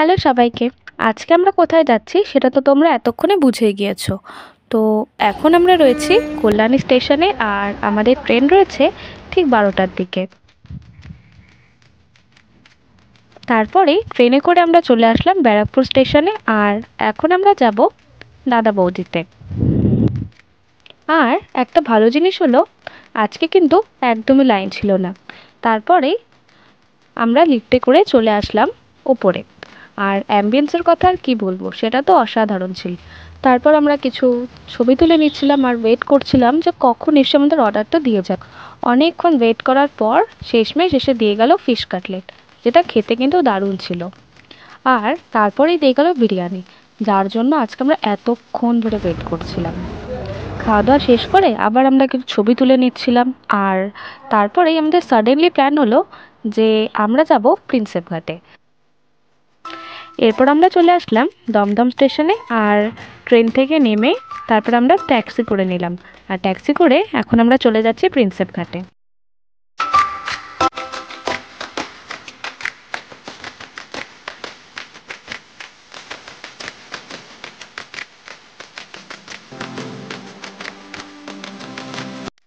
Hello সবাইকে। আজকে আমরা কোথায় যাচ্ছি সেটা তো তোমরা এতক্ষণে বুঝেই গিয়েছো। তো এখন আমরা রয়েছি কল্যাণী স্টেশনে, আর আমাদের ট্রেন রয়েছে ঠিক 12টার দিকে। তারপরেই ট্রেনে করে আমরা চলে আসলাম ব্যারাকপুর স্টেশনে, আর এখন আমরা যাব দাদা বৌদিতে। আর একটা ভালো জিনিস হলো, আজকে কিন্তু একদমই লাইন ছিল না। তারপরেই আমরা লিফটে করে চলে আসলাম ওপরে। আর অ্যাম্বিয়েন্সের কথা আর কি বলবো, সেটা তো অসাধারণ ছিল। তারপর আমরা কিছু ছবি তুলে নিচ্ছিলাম আর ওয়েট করছিলাম যে কখন এসে আমাদের অর্ডারটা দিয়ে যাক। অনেকক্ষণ ওয়েট করার পর শেষমেশ এসে দিয়ে গেল ফিশ কাটলেট, যেটা খেতে কিন্তু দারুণ ছিল। আর তারপরেই দিয়ে গেল বিরিয়ানি, যার জন্য আজকে আমরা এতক্ষণ ধরে ওয়েট করছিলাম। খাওয়া দাওয়া শেষ করে আবার আমরা কিছু ছবি তুলে নিচ্ছিলাম। আর তারপরেই আমাদের সাডেনলি প্ল্যান হলো যে আমরা যাব প্রিন্সেপ ঘাটে। এরপর আমরা চলে আসলাম দমদম স্টেশনে, আর ট্রেন থেকে নেমে তারপর আমরা ট্যাক্সি করে নিলাম। আর ট্যাক্সি করে এখন আমরা চলে যাচ্ছি প্রিন্সেপ ঘাটে।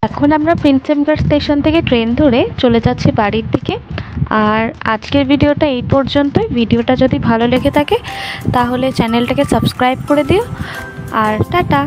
এখন আমরা প্রিন্সেপ ঘাট স্টেশন থেকে ট্রেন ধরে চলে যাচ্ছি বাড়ির দিকে। আর আজকের ভিডিওটা এই পর্যন্তই। ভিডিওটা যদি ভালো লেগে থাকে তাহলে চ্যানেলটাকে সাবস্ক্রাইব করে দিও। আর টাটা।